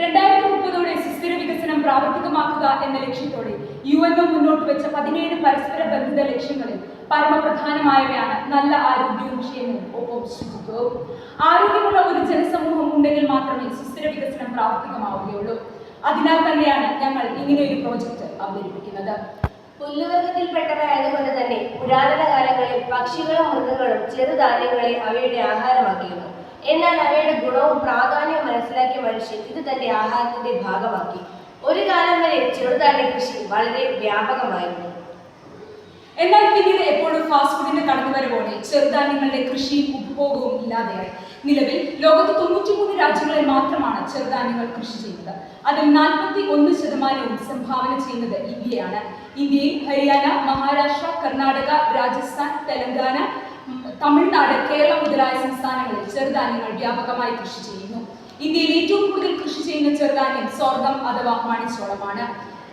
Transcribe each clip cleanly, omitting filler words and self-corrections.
2030 സുസ്ഥിര വികസനം പ്രാവർത്തികമാക്കുക എന്ന ലക്ഷ്യത്തോടെ UNO മുന്നോട്ട് വെച്ച 17 പരസ്പര ബന്ധിത ലക്ഷ്യങ്ങളിൽ പരമപ്രധാനമായവയാണ് നല്ല ആരോഗ്യവും ക്ഷേമവും ഒപ്പം ശുചിത്വവും. ആരോഗ്യമുള്ള ഒരു ജനസമൂഹം ഉണ്ടെങ്കിൽ മാത്രമേ സുസ്ഥിര വികസനം പ്രാവർത്തികമാവുകയുള്ളൂ. അതിനാൽ തന്നെയാണ് ഞങ്ങൾ ഇങ്ങനെയൊരു പ്രോജക്റ്റ് അവതരിപ്പിക്കുന്നത്. പുല്ലുവർഗത്തിൽപ്പെട്ടവയായതുകൊണ്ട് തന്നെ പുരാതന കാലങ്ങളിൽ പക്ഷികളും മൃഗങ്ങളും ചെറുധാന്യങ്ങളെ അവയുടെ ആഹാരമാക്കിയിരുന്നു. എന്നാൽ അവയുടെ ഗുണവും പ്രാധാന്യവും മനസ്സിലാക്കിയ മനുഷ്യൻ ഇത് തന്റെ ആഹാരത്തിന്റെ ഭാഗമാക്കി. ഒരു കാലം വരെ ചെറുധാന്യ കൃഷി വളരെ വ്യാപകമായിരുന്നു. എന്നാൽ പിന്നീട് എപ്പോഴും ഫാസ്റ്റ് ഫുഡിന്റെ കടന്നുവരവോടെ ചെറുധാന്യങ്ങളുടെ കൃഷിയും ഉപഭോഗവും ഇല്ലാതെയായി. നിലവിൽ ലോകത്ത് 93 രാജ്യങ്ങളിൽ മാത്രമാണ് ചെറുധാന്യങ്ങൾ കൃഷി ചെയ്യുന്നത്. അതിൽ 41% സംഭാവന ചെയ്യുന്നത് ഇന്ത്യയാണ്. ഇന്ത്യയിൽ ഹരിയാന, മഹാരാഷ്ട്ര, കർണാടക, രാജസ്ഥാൻ, തെലങ്കാന, തമിഴ്നാട്, കേരളം മുതലായ സംസ്ഥാനങ്ങളിൽ ചെറുധാന്യങ്ങൾ വ്യാപകമായി കൃഷി ചെയ്യുന്നു. ഇന്ത്യയിൽ ഏറ്റവും കൂടുതൽ കൃഷി ചെയ്യുന്ന ചെറുധാന്യം സ്വർഗം അഥവാ മണിച്ചോളമാണ്.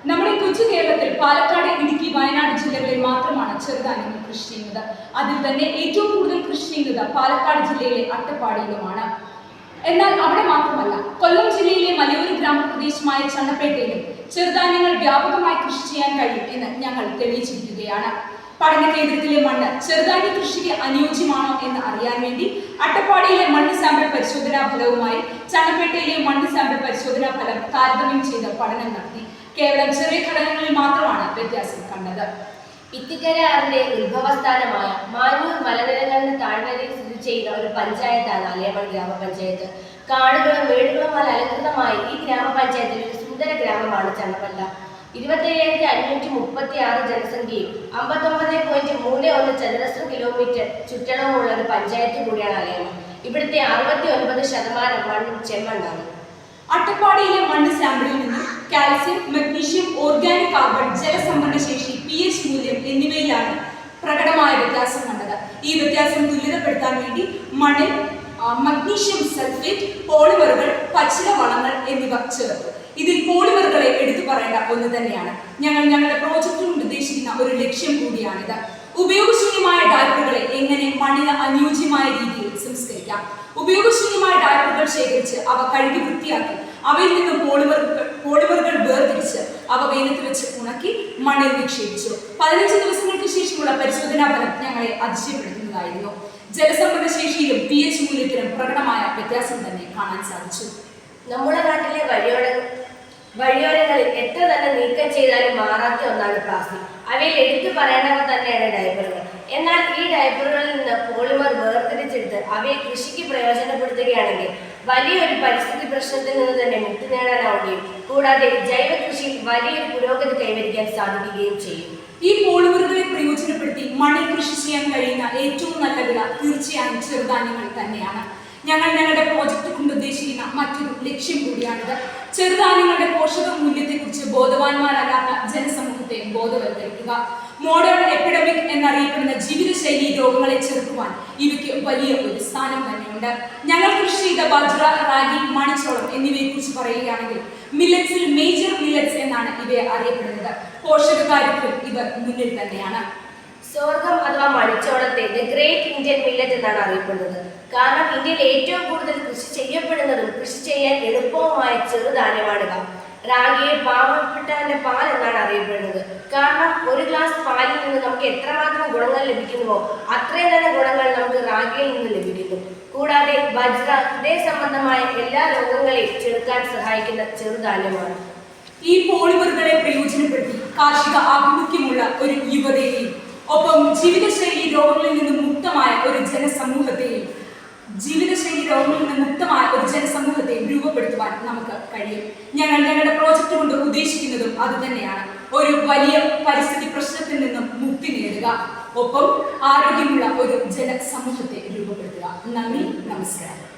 നമ്മുടെ കൊച്ചു കേരളത്തിൽ പാലക്കാട്, ഇടുക്കി, വയനാട് ജില്ലകളിൽ മാത്രമാണ് ചെറുധാന്യങ്ങൾ കൃഷി ചെയ്യുന്നത്. അതിൽ തന്നെ ഏറ്റവും കൂടുതൽ കൃഷി ചെയ്യുന്നത് പാലക്കാട് ജില്ലയിലെ അട്ടപ്പാടിയിലുമാണ്. എന്നാൽ അവിടെ മാത്രമല്ല, കൊല്ലം ജില്ലയിലെ മലയോര ഗ്രാമപ്രദേശമായ ചണ്ണപ്പേട്ടയിലും ചെറുധാന്യങ്ങൾ വ്യാപകമായി കൃഷി ചെയ്യാൻ കഴിയും എന്ന് ഞങ്ങൾ തെളിയിച്ചിരിക്കുകയാണ്. പഠന കേന്ദ്രത്തിലെ മണ്ണ് ചെറുധാന്യ കൃഷിക്ക് അനുയോജ്യമാണോ എന്ന് അറിയാൻ വേണ്ടി അട്ടപ്പാടിയിലെ മണ്ണ് സാമ്പിൾ പരിശോധനാ ഫലവുമായി ചണ്ണപ്പേട്ടയിലെ മണ്ണ് സാമ്പിൾ പരിശോധനാ ഫലം താരതമ്യം ചെയ്ത് പഠനം നടത്തി. കേവലം ചെറിയ ഘടകങ്ങളിൽ മാത്രമാണ് വ്യത്യാസം കണ്ടത്. ഇത്തിക്കരാറിന്റെ ഉത്ഭവസ്ഥാനമായ മാഞ്ഞൂർ മലനിരകളിന് താഴ്വരയിൽ സ്ഥിതി ചെയ്യുന്ന ഒരു പഞ്ചായത്താണ് അലയമൺ ഗ്രാമപഞ്ചായത്ത്. കാടുകളും മേടുകളുമായി അലങ്കൃതമായി ഈ ഗ്രാമപഞ്ചായത്തിൽ ഒരു സുന്ദര ഗ്രാമമാണ് ചണ്ണപ്പേട്ട. 27,536 ജനസംഖ്യയും 59.31 ചതുരശ്ര കിലോമീറ്റർ ചുറ്റളവുമുള്ള ഒരു പഞ്ചായത്ത് കൂടിയാണ് അലയമൺ. ഇവിടുത്തെ 69% മണ്ണും ചെമ്മണ്ണാണ്. അട്ടപ്പാടിയിലെ മണ്ണ് സാമ്പിളിൽ നിന്ന് കാൽസ്യം, മഗ്നീഷ്യം, ഓർഗാനിക് കാർബൺ, ജലസംഭരണശേഷി, pH മൂല്യം എന്നിവയിലാണ് പ്രകടമായ വ്യത്യാസം കണ്ടത്. ഈ വ്യത്യാസം തുല്യതപ്പെടുത്താൻ വേണ്ടി മണ്ണിൽ മഗ്നീഷ്യം സൾഫേറ്റ്, പോളിമറുകൾ, പച്ചില വളങ്ങൾ എന്നിവ ചേർത്തു. ഇതിൽ പോളിമറുകളെ എടുത്തു പറയേണ്ട ഒന്ന് തന്നെയാണ്. ഞങ്ങളുടെ പ്രോജക്റ്റിൽ ഉദ്ദേശിക്കുന്ന ഒരു ലക്ഷ്യം കൂടിയാണിത്. ഉപയോഗശൂന്യമായ ഡയപ്പറുകളെ എങ്ങനെ മണ്ണിന് അനുയോജ്യമായ രീതിയിൽ സംസ്കരിക്കാം. ഉപയോഗശൂന്യമായ ഡയപ്പറുകൾ ശേഖരിച്ച് അവ കഴുകി വൃത്തിയാക്കി അവയിൽ നിന്ന് പോളിമറുകൾ വേർതിരിച്ച് അവ വെയിലത്ത് വെച്ച് ഉണക്കി മണ്ണിൽ നിക്ഷേപിച്ചു. 15 ദിവസങ്ങൾക്ക് ശേഷമുള്ള പരിശോധനാ ഫലം ഞങ്ങളെ അതിശയപ്പെടുത്തുന്നതായിരുന്നു. ജലസംഭരണശേഷിയിലും pH മൂല്യത്തിലും പ്രകടമായ വ്യത്യാസം തന്നെ കാണാൻ സാധിച്ചു. നമ്മുടെ നാട്ടിലെ വഴിയോരങ്ങളിൽ എത്ര തന്നെ നീക്കം ചെയ്താലും മാറാത്ത ഒന്നാണ് പ്ലാസ്റ്റിക്. അവയിൽ എടുത്തു പറയേണ്ടവ തന്നെയാണ് ഡയപ്പറുകൾ. എന്നാൽ ഈ ഡയപ്പറുകളിൽ നിന്ന് പോളിമർ വേർതിരിച്ചെടുത്ത് അവയെ കൃഷിക്ക് പ്രയോജനപ്പെടുത്തുകയാണെങ്കിൽ വലിയൊരു പരിസ്ഥിതി പ്രശ്നത്തിൽ നിന്ന് തന്നെ മുക്തി നേടാനാവുകയും കൂടാതെ ജൈവ കൃഷിയിൽ വലിയൊരു പുരോഗതി കൈവരിക്കാൻ സാധിക്കുകയും ചെയ്യും. ഈ പോളിമറുകളെ പ്രയോജനപ്പെടുത്തി മണ്ണിൽ കൃഷി ചെയ്യാൻ കഴിയുന്ന ഏറ്റവും നല്ല വിള തീർച്ചയായും ചെറുധാന്യങ്ങൾ തന്നെയാണ്. ഞങ്ങളുടെ പ്രോജക്റ്റ് കൊണ്ട് ഉദ്ദേശിക്കുന്ന മറ്റൊരു ലക്ഷ്യം കൂടിയാണിത്. ചെറുധാന്യങ്ങളുടെ പോഷക മൂല്യത്തെക്കുറിച്ച് ബോധവാന്മാരല്ലാത്ത ജനസമൂഹത്തെ ബോധവൽക്കരിക്കുക. മോഡേൺ എപ്പിഡമിക് എന്നറിയപ്പെടുന്ന ജീവിതശൈലി രോഗങ്ങളെ ചെറുക്കുവാൻ ഇവയ്ക്ക് വലിയ ഒരു സ്ഥാനം തന്നെയുണ്ട്. ഞങ്ങൾ കൃഷി ചെയ്ത ബജ്ര, റാഗി, മണിച്ചോളം എന്നിവയെ കുറിച്ച് പറയുകയാണെങ്കിൽ മില്ലറ്റ്സിൽ മേജർ മില്ലറ്റ്സ് എന്നാണ് ഇവയെ അറിയപ്പെടുന്നത്. പോഷക കാര്യത്തിലും ഇവർ മുന്നിൽ തന്നെയാണ്. സ്വർഗം അഥവാ മണിച്ചോളത്തെ ദ ഗ്രേറ്റ് ഇന്ത്യൻ മില്ലറ്റ് എന്നാണ് അറിയപ്പെടുന്നത്. കാരണം ഇന്ത്യയിൽ ഏറ്റവും കൂടുതൽ കൃഷി ചെയ്യപ്പെടുന്നതും കൃഷി ചെയ്യാൻ എളുപ്പവുമായ ചെറുധാന്യമാണിവ. റാഗിയെ പാവപ്പെട്ടവന്റെ പാൽ എന്നാണ് അറിയപ്പെടുന്നത്. കാരണം ഒരു ഗ്ലാസ് പാലിൽ നിന്ന് നമുക്ക് എത്രമാത്രം ഗുണങ്ങൾ ലഭിക്കുന്നുവോ അത്രയും തന്നെ ഗുണങ്ങൾ നമുക്ക് റാഗിയിൽ നിന്ന് ലഭിക്കുന്നു. കൂടാതെ ബജ്ര ഹൃദയ സംബന്ധമായ എല്ലാ രോഗങ്ങളെയും ചെറുക്കാൻ സഹായിക്കുന്ന ചെറുധാന്യമാണ്. ഈ പോളിമറുകളെ പ്രയോജനപ്പെടുത്തി കാർഷിക ആഭിമുഖ്യമുള്ള ഒരു യുവതയെയും ഒപ്പം ജീവിതശൈലി രോഗങ്ങളിൽ നിന്ന് മുക്തമായ ഒരു ജനസമൂഹത്തെയും രൂപപ്പെടുത്തുവാൻ നമുക്ക് കഴിയും. ഞങ്ങളുടെ പ്രോജക്റ്റ് കൊണ്ട് ഉദ്ദേശിക്കുന്നതും അതുതന്നെയാണ്. ഒരു വലിയ പരിസ്ഥിതി പ്രശ്നത്തിൽ നിന്നും മുക്തി നേടുക, ഒപ്പം ആരോഗ്യമുള്ള ഒരു ജനസമൂഹത്തെ രൂപപ്പെടുത്തുക. നന്ദി, നമസ്കാരം.